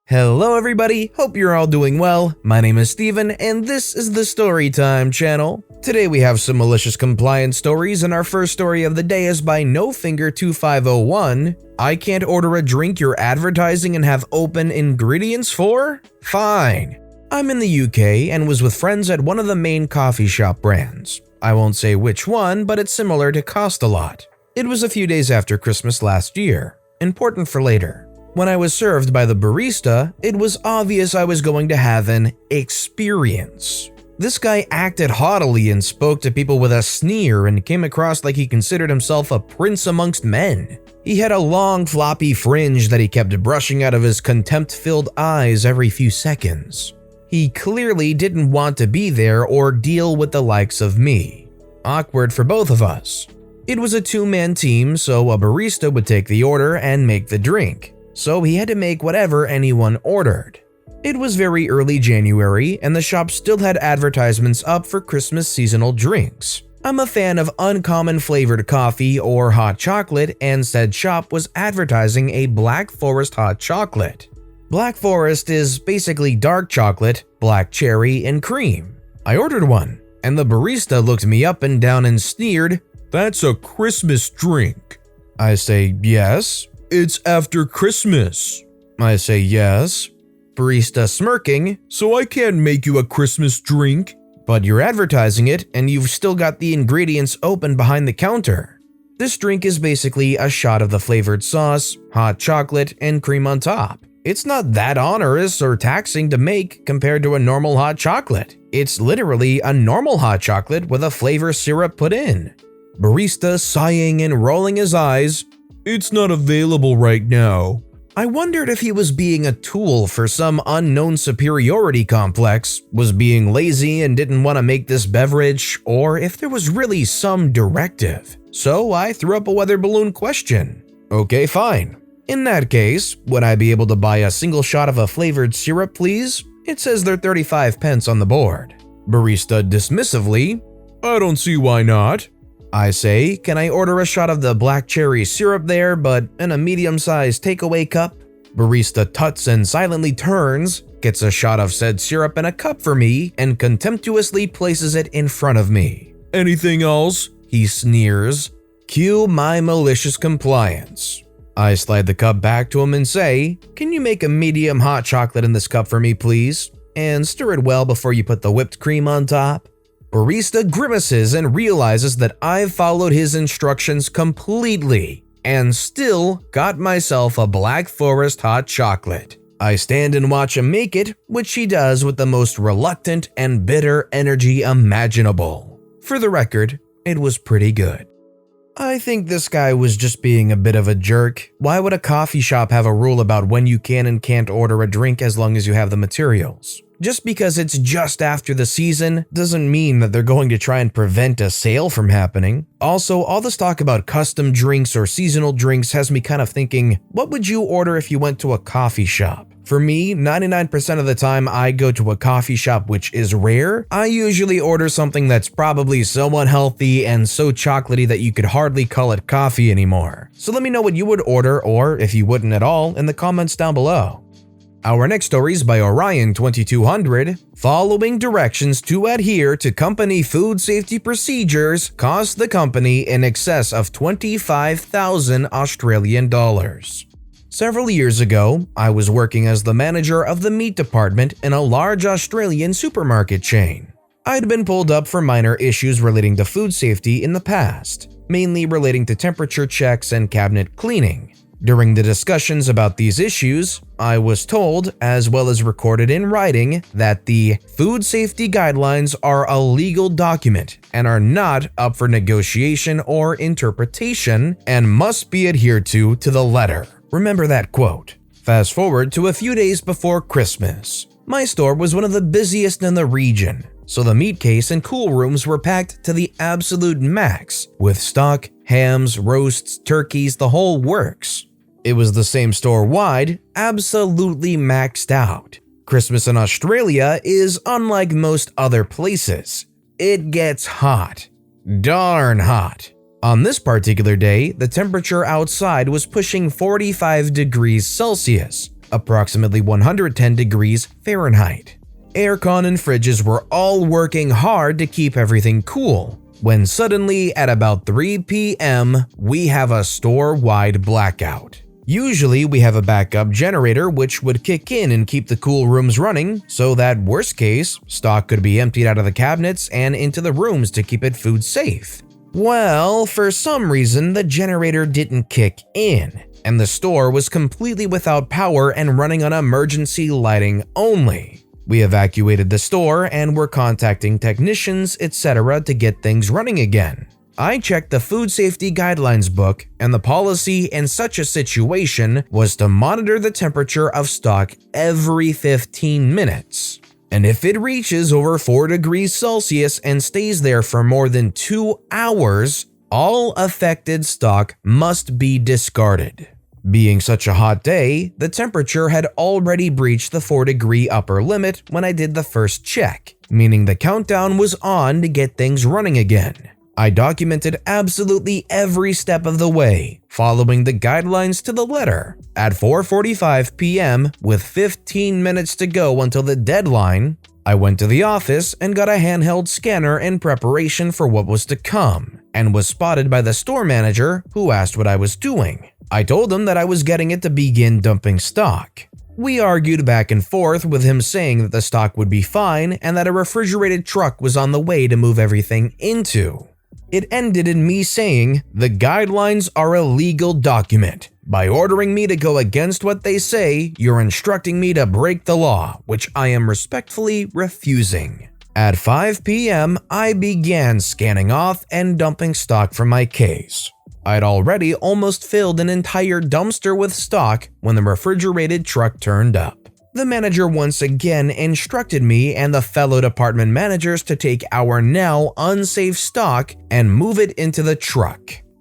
Hello everybody, hope you're all doing well. My name is Steven and this is the Storytime channel. Today we have some malicious compliance stories and our first story of the day is by NoFinger2501. I can't order a drink you're advertising and have open ingredients for? Fine. I'm in the UK and was with friends at one of the main coffee shop brands. I won't say which one, but it's similar to Cost-A-Lot. It was a few days after Christmas last year. Important for later. When I was served by the barista, it was obvious I was going to have an experience. This guy acted haughtily and spoke to people with a sneer and came across like he considered himself a prince amongst men. He had a long floppy fringe that he kept brushing out of his contempt-filled eyes every few seconds. He clearly didn't want to be there or deal with the likes of me. Awkward for both of us. It was a two-man team, so a barista would take the order and make the drink. So he had to make whatever anyone ordered. It was very early January and the shop still had advertisements up for Christmas seasonal drinks. I'm a fan of uncommon flavored coffee or hot chocolate and said shop was advertising a Black Forest hot chocolate. Black Forest is basically dark chocolate, black cherry, and cream. I ordered one and the barista looked me up and down and sneered, "That's a Christmas drink." I say, "Yes." "It's after Christmas." I say, "Yes." Barista smirking, "So I can't make you a Christmas drink." "But you're advertising it and you've still got the ingredients open behind the counter." This drink is basically a shot of the flavored sauce, hot chocolate, and cream on top. It's not that onerous or taxing to make compared to a normal hot chocolate. It's literally a normal hot chocolate with a flavor syrup put in. Barista sighing and rolling his eyes, "It's not available right now." I wondered if he was being a tool for some unknown superiority complex, was being lazy and didn't want to make this beverage, or if there was really some directive. So I threw up a weather balloon question. "Okay, fine. In that case, would I be able to buy a single shot of a flavored syrup, please? It says they're 35 pence on the board." Barista dismissively, "I don't see why not." I say, "Can I order a shot of the black cherry syrup there, but in a medium-sized takeaway cup?" Barista tuts and silently turns, gets a shot of said syrup in a cup for me, and contemptuously places it in front of me. "Anything else?" he sneers. Cue my malicious compliance. I slide the cup back to him and say, "Can you make a medium hot chocolate in this cup for me, please? And stir it well before you put the whipped cream on top." Barista grimaces and realizes that I've followed his instructions completely and still got myself a Black Forest hot chocolate. I stand and watch him make it, which he does with the most reluctant and bitter energy imaginable. For the record, it was pretty good. I think this guy was just being a bit of a jerk. Why would a coffee shop have a rule about when you can and can't order a drink as long as you have the materials? Just because it's just after the season doesn't mean that they're going to try and prevent a sale from happening. Also, all this talk about custom drinks or seasonal drinks has me kind of thinking, what would you order if you went to a coffee shop? For me, 99% of the time I go to a coffee shop, which is rare, I usually order something that's probably so unhealthy and so chocolatey that you could hardly call it coffee anymore. So let me know what you would order, or if you wouldn't at all, in the comments down below. Our next story is by Orion2200. Following directions to adhere to company food safety procedures cost the company in excess of 25,000 Australian dollars. Several years ago, I was working as the manager of the meat department in a large Australian supermarket chain. I'd been pulled up for minor issues relating to food safety in the past, mainly relating to temperature checks and cabinet cleaning. During the discussions about these issues, I was told, as well as recorded in writing, that the food safety guidelines are a legal document and are not up for negotiation or interpretation and must be adhered to the letter. Remember that quote. Fast forward to a few days before Christmas. My store was one of the busiest in the region, so the meat case and cool rooms were packed to the absolute max, with stock, hams, roasts, turkeys, the whole works. It was the same store-wide, absolutely maxed out. Christmas in Australia is unlike most other places. It gets hot. Darn hot. On this particular day, the temperature outside was pushing 45 degrees Celsius, approximately 110 degrees Fahrenheit. Aircon and fridges were all working hard to keep everything cool, when suddenly at about 3 p.m. we have a store-wide blackout. Usually we have a backup generator which would kick in and keep the cool rooms running so that worst case, stock could be emptied out of the cabinets and into the rooms to keep it food safe. Well, for some reason the generator didn't kick in, and the store was completely without power and running on emergency lighting only. We evacuated the store and were contacting technicians, etc. to get things running again. I checked the food safety guidelines book, and the policy in such a situation was to monitor the temperature of stock every 15 minutes. And if it reaches over 4 degrees Celsius and stays there for more than 2 hours, all affected stock must be discarded. Being such a hot day, the temperature had already breached the 4-degree upper limit when I did the first check, meaning the countdown was on to get things running again. I documented absolutely every step of the way, following the guidelines to the letter. At 4:45 p.m., with 15 minutes to go until the deadline, I went to the office and got a handheld scanner in preparation for what was to come, and was spotted by the store manager, who asked what I was doing. I told him that I was getting it to begin dumping stock. We argued back and forth, with him saying that the stock would be fine and that a refrigerated truck was on the way to move everything into. It ended in me saying, "The guidelines are a legal document. By ordering me to go against what they say, you're instructing me to break the law, which I am respectfully refusing." At 5 p.m., I began scanning off and dumping stock from my case. I'd already almost filled an entire dumpster with stock when the refrigerated truck turned up. The manager once again instructed me and the fellow department managers to take our now unsafe stock and move it into the truck.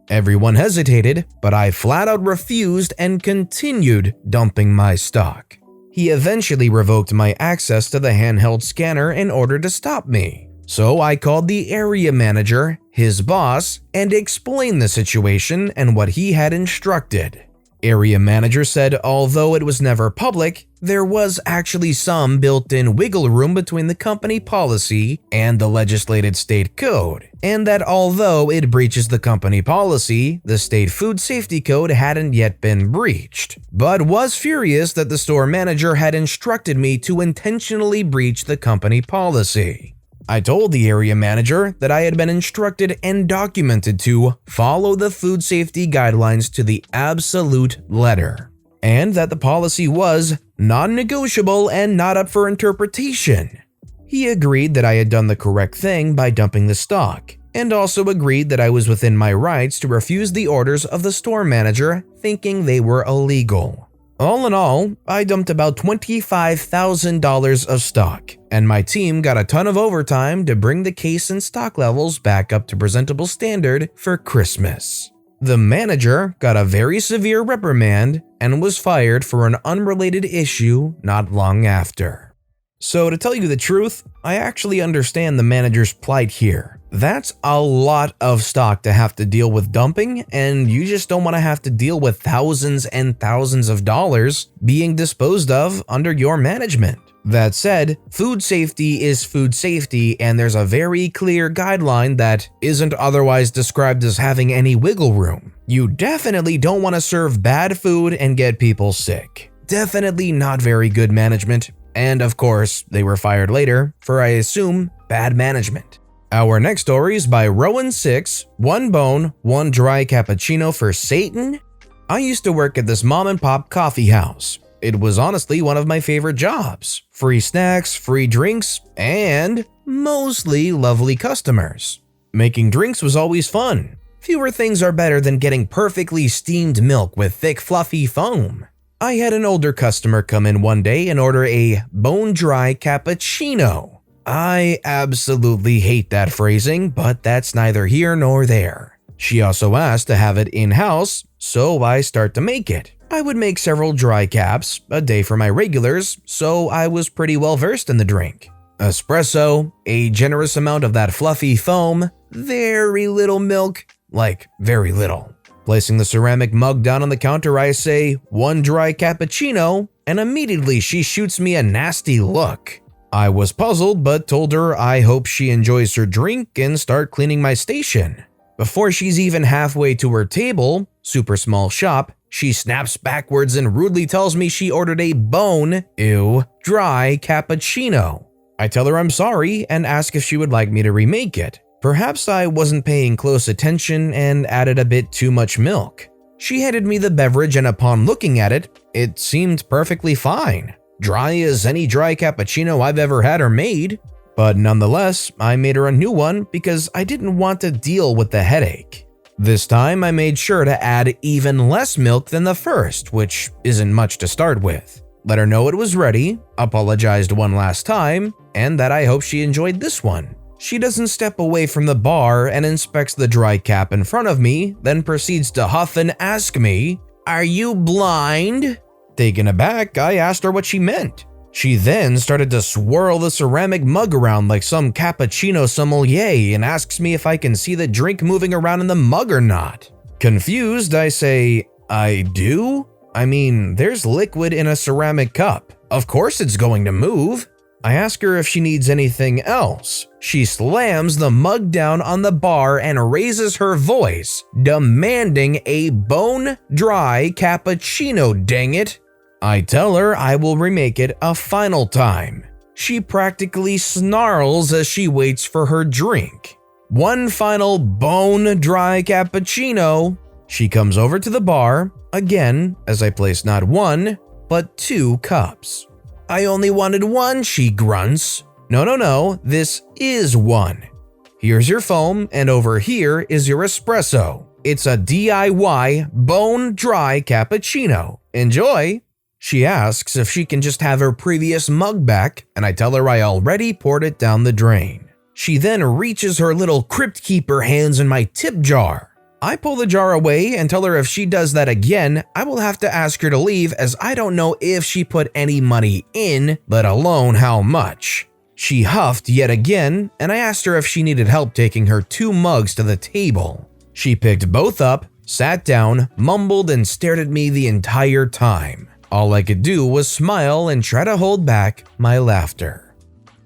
Everyone hesitated, but I flat out refused and continued dumping my stock. He eventually revoked my access to the handheld scanner in order to stop me. So I called the area manager, his boss, and explained the situation and what he had instructed. Area manager said although it was never public, there was actually some built-in wiggle room between the company policy and the legislated state code, and that although it breaches the company policy, the state food safety code hadn't yet been breached, but was furious that the store manager had instructed me to intentionally breach the company policy. I told the area manager that I had been instructed and documented to follow the food safety guidelines to the absolute letter, and that the policy was non-negotiable and not up for interpretation. He agreed that I had done the correct thing by dumping the stock, and also agreed that I was within my rights to refuse the orders of the store manager, thinking they were illegal. All in all, I dumped about $25,000 of stock, and my team got a ton of overtime to bring the case and stock levels back up to presentable standard for Christmas. The manager got a very severe reprimand and was fired for an unrelated issue not long after. So to tell you the truth, I actually understand the manager's plight here. That's a lot of stock to have to deal with dumping, and you just don't want to have to deal with thousands and thousands of dollars being disposed of under your management. That said, food safety is food safety, and there's a very clear guideline that isn't otherwise described as having any wiggle room. You definitely don't want to serve bad food and get people sick. Definitely not very good management, and of course, they were fired later for, I assume, bad management. Our next story is by Rowan6, 1 bone, 1 dry cappuccino for Satan. I used to work at this mom and pop coffee house. It was honestly one of my favorite jobs. Free snacks, free drinks, and mostly lovely customers. Making drinks was always fun. Fewer things are better than getting perfectly steamed milk with thick fluffy foam. I had an older customer come in one day and order a bone-dry cappuccino. I absolutely hate that phrasing, but that's neither here nor there. She also asked to have it in-house, so I start to make it. I would make several dry caps a day for my regulars, so I was pretty well versed in the drink. Espresso, a generous amount of that fluffy foam, very little milk, like very little. Placing the ceramic mug down on the counter, I say, "1 dry cappuccino," and immediately she shoots me a nasty look. I was puzzled but told her I hope she enjoys her drink and start cleaning my station. Before she's even halfway to her table, super small shop, she snaps backwards and rudely tells me she ordered a dry cappuccino. I tell her I'm sorry and ask if she would like me to remake it. Perhaps I wasn't paying close attention and added a bit too much milk. She handed me the beverage and upon looking at it, it seemed perfectly fine. Dry as any dry cappuccino I've ever had or made. But nonetheless, I made her a new one because I didn't want to deal with the headache. This time I made sure to add even less milk than the first, which isn't much to start with. Let her know it was ready, apologized one last time, and that I hope she enjoyed this one. She doesn't step away from the bar and inspects the dry cap in front of me, then proceeds to huff and ask me, "Are you blind?" Taken aback, I asked her what she meant. She then started to swirl the ceramic mug around like some cappuccino sommelier and asks me if I can see the drink moving around in the mug or not. Confused, I say, "I do? I mean, there's liquid in a ceramic cup. Of course it's going to move." I ask her if she needs anything else. She slams the mug down on the bar and raises her voice, demanding a bone-dry cappuccino, dang it. I tell her I will remake it a final time. She practically snarls as she waits for her drink. One final bone-dry cappuccino. She comes over to the bar, again, as I place not 1, but 2 cups. "I only wanted 1, she grunts. No, this is 1. Here's your foam, and over here is your espresso. It's a DIY bone-dry cappuccino. Enjoy." She asks if she can just have her previous mug back, and I tell her I already poured it down the drain. She then reaches her little crypt keeper hands in my tip jar. I pull the jar away and tell her if she does that again, I will have to ask her to leave as I don't know if she put any money in, let alone how much. She huffed yet again, and I asked her if she needed help taking her 2 mugs to the table. She picked both up, sat down, mumbled, and stared at me the entire time. All I could do was smile and try to hold back my laughter.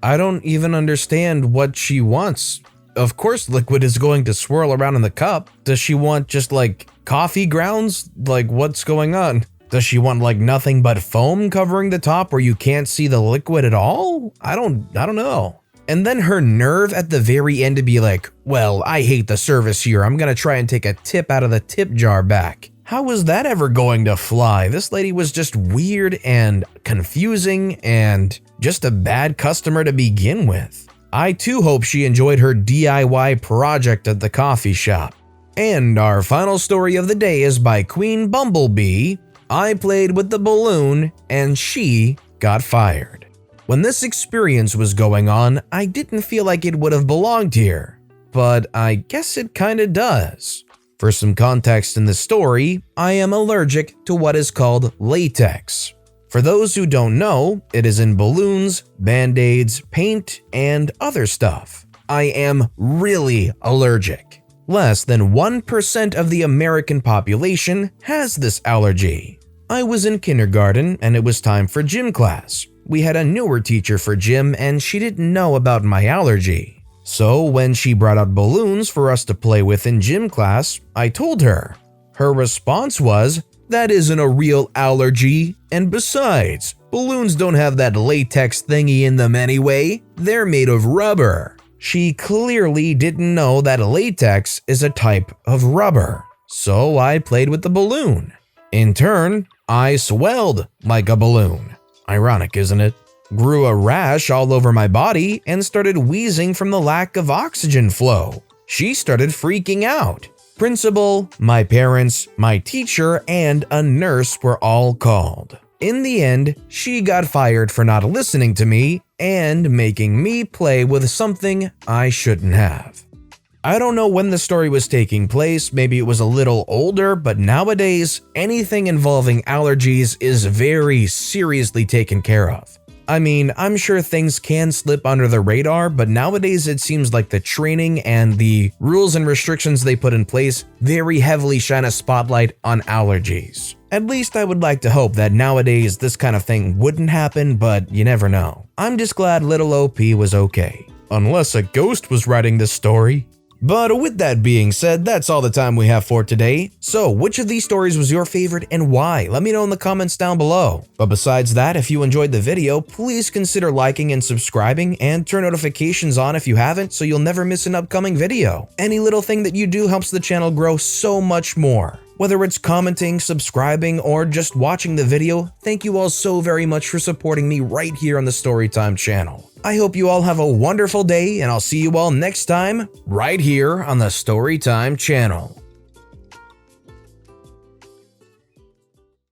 I don't even understand what she wants. Of course liquid is going to swirl around in the cup. Does she want just like coffee grounds? Like what's going on? Does she want like nothing but foam covering the top where you can't see the liquid at all? I don't know. And then her nerve at the very end to be like, "Well, I hate the service here. I'm gonna try and take a tip out of the tip jar back." How was that ever going to fly? This lady was just weird and confusing and just a bad customer to begin with. I too hope she enjoyed her DIY project at the coffee shop. And our final story of the day is by Queen Bumblebee. I played with the balloon and she got fired. When this experience was going on, I didn't feel like it would have belonged here, but I guess it kinda does. For some context in the story, I am allergic to what is called latex. For those who don't know, it is in balloons, band-aids, paint, and other stuff. I am really allergic. Less than 1% of the American population has this allergy. I was in kindergarten and it was time for gym class. We had a newer teacher for gym and she didn't know about my allergy. So when she brought out balloons for us to play with in gym class, I told her. Her response was, "That isn't a real allergy, and besides, balloons don't have that latex thingy in them anyway, they're made of rubber." She clearly didn't know that latex is a type of rubber, so I played with the balloon. In turn, I swelled like a balloon. Ironic, isn't it? Grew a rash all over my body and started wheezing from the lack of oxygen flow. She started freaking out. Principal, my parents, my teacher, and a nurse were all called. In the end, she got fired for not listening to me and making me play with something I shouldn't have. I don't know when the story was taking place, maybe it was a little older, but nowadays, anything involving allergies is very seriously taken care of. I mean, I'm sure things can slip under the radar, but nowadays it seems like the training and the rules and restrictions they put in place very heavily shine a spotlight on allergies. At least I would like to hope that nowadays this kind of thing wouldn't happen, but you never know. I'm just glad little OP was okay. Unless a ghost was writing this story. But with that being said, that's all the time we have for today. So, which of these stories was your favorite and why? Let me know in the comments down below. But besides that, if you enjoyed the video, please consider liking and subscribing and turn notifications on if you haven't so you'll never miss an upcoming video. Any little thing that you do helps the channel grow so much more. Whether it's commenting, subscribing, or just watching the video, thank you all so very much for supporting me right here on the Storytime channel. I hope you all have a wonderful day, and I'll see you all next time right here on the Storytime channel.